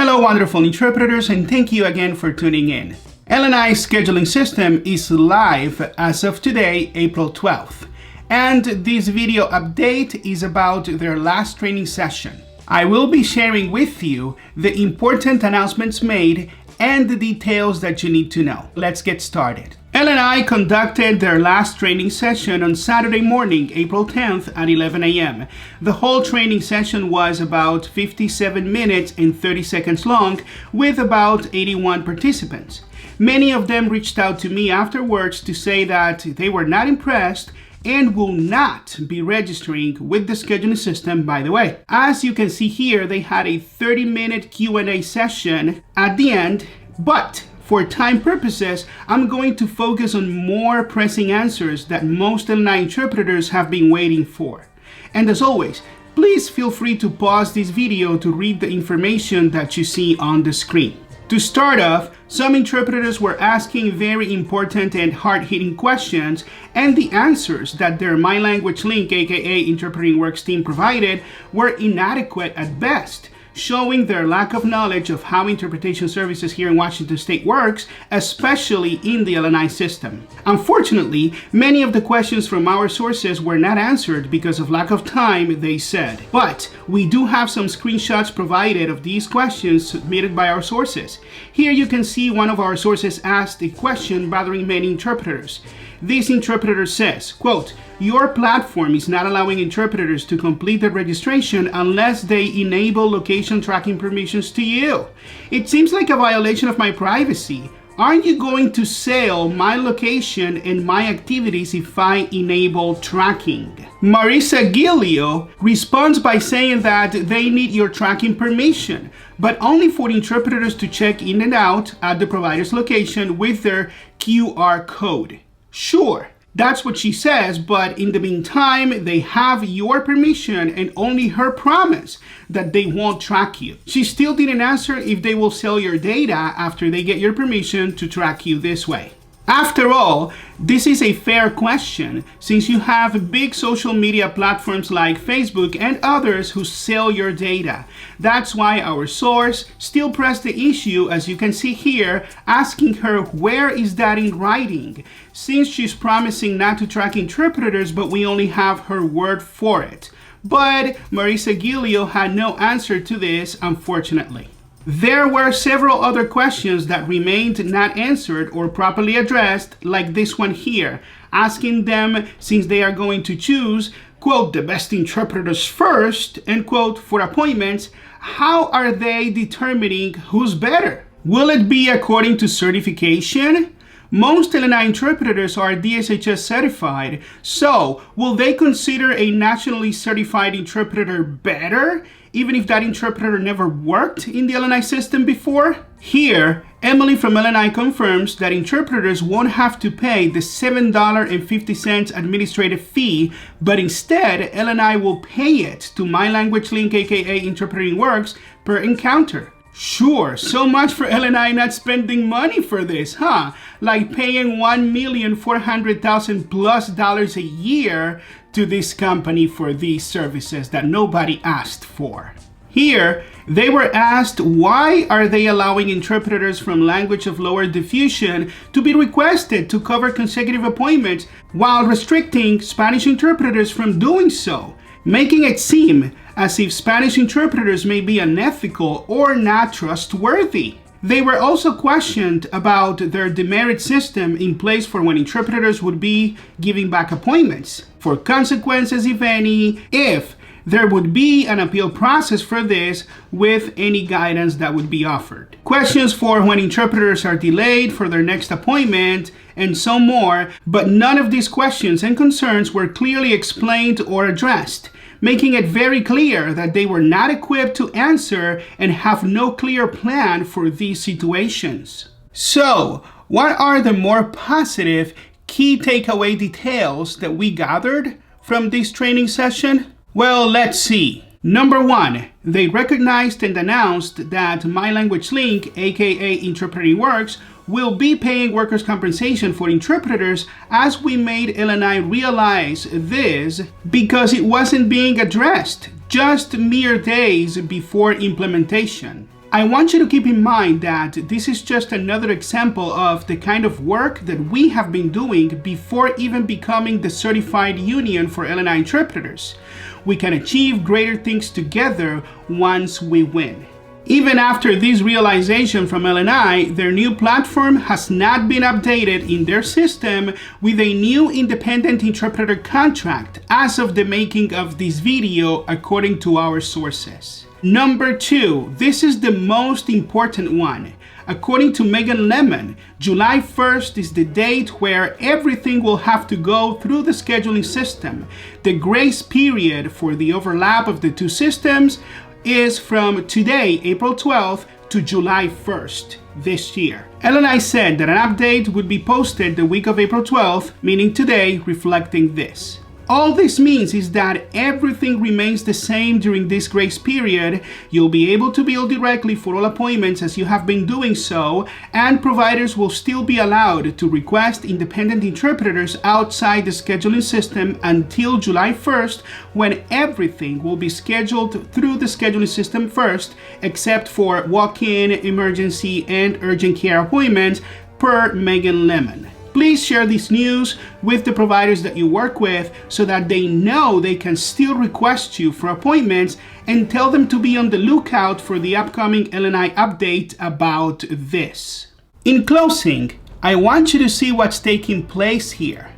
Hello, wonderful interpreters, and thank you again for tuning in. L&I'S scheduling system is live as of today, April 12th. And this video update is about their last training session. I will be sharing with you the important announcements made and the details that you need to know. Let's get started. L&I conducted their last training session on Saturday morning, April 10th at 11 a.m. The whole training session was about 57 minutes and 30 seconds long with about 81 participants. Many of them reached out to me afterwards to say that they were not impressed and will not be registering with the scheduling system, by the way. As you can see here, they had a 30-minute Q&A session at the end, but for time purposes, I'm going to focus on more pressing answers that most L&I interpreters have been waiting for. And as always, please feel free to pause this video to read the information that you see on the screen. To start off, some interpreters were asking very important and hard-hitting questions, and the answers that their My Language Link, aka Interpreting Works team, provided were inadequate at best, showing their lack of knowledge of how interpretation services here in Washington State works, especially in the L&I system. Unfortunately, many of the questions from our sources were not answered because of lack of time, they said. But we do have some screenshots provided of these questions submitted by our sources. Here you can see one of our sources asked a question bothering many interpreters. This interpreter says, quote, "Your platform is not allowing interpreters to complete the registration unless they enable location tracking permissions to you. It seems like a violation of my privacy. Aren't you going to sell my location and my activities if I enable tracking?" Marisa Gilio responds by saying that they need your tracking permission, but only for interpreters to check in and out at the provider's location with their QR code. Sure, that's what she says, but in the meantime, they have your permission and only her promise that they won't track you. She still didn't answer if they will sell your data after they get your permission to track you this way. After all, this is a fair question since you have big social media platforms like Facebook and others who sell your data. That's why our source still pressed the issue, as you can see here, asking her where is that in writing, since she's promising not to track interpreters, but we only have her word for it. But Marisa Gilio had no answer to this, unfortunately. There were several other questions that remained not answered or properly addressed, like this one here, asking them, since they are going to choose, quote, "the best interpreters first," end quote, for appointments, how are they determining who's better? Will it be according to certification? Most L&I interpreters are DSHS certified, so will they consider a nationally certified interpreter better, even if that interpreter never worked in the L&I system before? Here, Emily from L&I confirms that interpreters won't have to pay the $7.50 administrative fee, but instead, L&I will pay it to My Language Link, aka Interpreting Works, per encounter. Sure, so much for L&I not spending money for this, huh? Like paying $1,400,000 plus a year to this company for these services that nobody asked for. Here, they were asked why are they allowing interpreters from language of lower diffusion to be requested to cover consecutive appointments while restricting Spanish interpreters from doing so, making it seem as if Spanish interpreters may be unethical or not trustworthy. They were also questioned about their demerit system in place for when interpreters would be giving back appointments, for consequences, if any, if there would be an appeal process for this with any guidance that would be offered. Questions for when interpreters are delayed for their next appointment, and so more, but none of these questions and concerns were clearly explained or addressed, making it very clear that they were not equipped to answer and have no clear plan for these situations. So, what are the more positive key takeaway details that we gathered from this training session? Well, let's see. Number one, they recognized and announced that My Language Link, aka Interpreting Works, will be paying workers' compensation for interpreters, as we made L&I realize this because it wasn't being addressed just mere days before implementation. I want you to keep in mind that this is just another example of the kind of work that we have been doing before even becoming the certified union for L&I interpreters. We can achieve greater things together once we win. Even after this realization from L&I, their new platform has not been updated in their system with a new independent interpreter contract as of the making of this video, according to our sources. Number 2, this is the most important one. According to Megan Lemon, July 1st is the date where everything will have to go through the scheduling system. The grace period for the overlap of the two systems is from today, April 12th, to July 1st this year. L&I said that an update would be posted the week of April 12th, meaning today, reflecting this. All this means is that everything remains the same during this grace period. You'll be able to bill directly for all appointments as you have been doing so, and providers will still be allowed to request independent interpreters outside the scheduling system until July 1st, when everything will be scheduled through the scheduling system first, except for walk-in, emergency, and urgent care appointments per Megan Lemon. Please share this news with the providers that you work with so that they know they can still request you for appointments, and tell them to be on the lookout for the upcoming L&I update about this. In closing, I want you to see what's taking place here.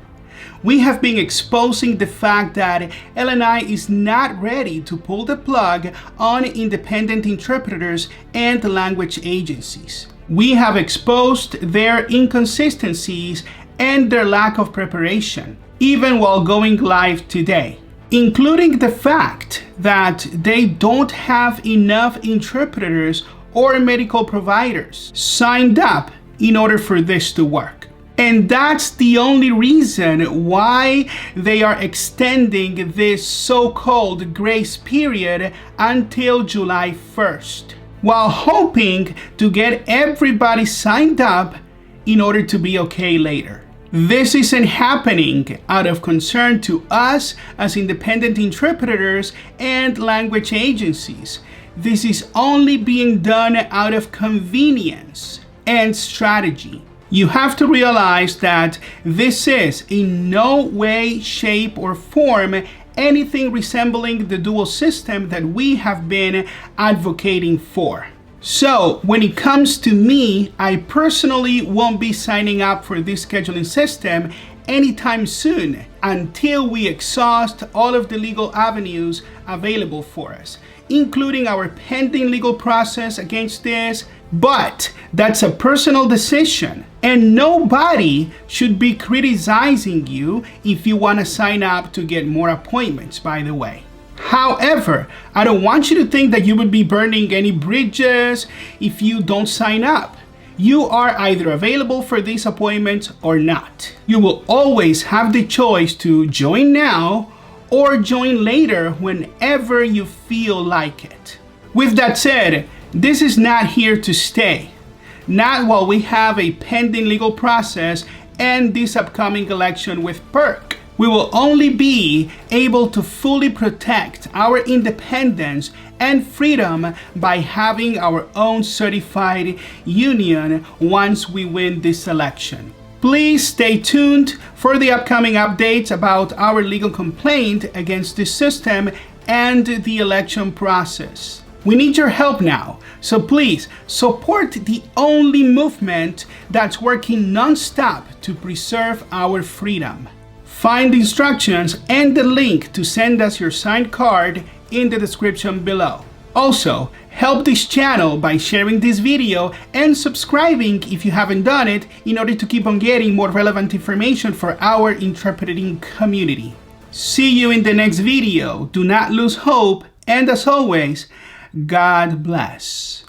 We have been exposing the fact that L&I is not ready to pull the plug on independent interpreters and language agencies. We have exposed their inconsistencies and their lack of preparation, even while going live today, including the fact that they don't have enough interpreters or medical providers signed up in order for this to work. And that's the only reason why they are extending this so-called grace period until July 1st. While hoping to get everybody signed up in order to be okay later. This isn't happening out of concern to us as independent interpreters and language agencies. This is only being done out of convenience and strategy. You have to realize that this is in no way, shape, or form anything resembling the dual system that we have been advocating for. So when it comes to me, I personally won't be signing up for this scheduling system anytime soon until we exhaust all of the legal avenues available for us, including our pending legal process against this. But that's a personal decision, and nobody should be criticizing you if you want to sign up to get more appointments, by the way. However, I don't want you to think that you would be burning any bridges if you don't sign up. You are either available for these appointments or not. You will always have the choice to join now or join later whenever you feel like it. With that said, this is not here to stay. Not while we have a pending legal process and this upcoming election with PERC. We will only be able to fully protect our independence and freedom by having our own certified union once we win this election. Please stay tuned for the upcoming updates about our legal complaint against this system and the election process. We need your help now, so please support the only movement that's working non-stop to preserve our freedom. Find the instructions and the link to send us your signed card in the description below. Also, help this channel by sharing this video and subscribing if you haven't done it in order to keep on getting more relevant information for our interpreting community. See you in the next video. Do not lose hope, and as always, God bless.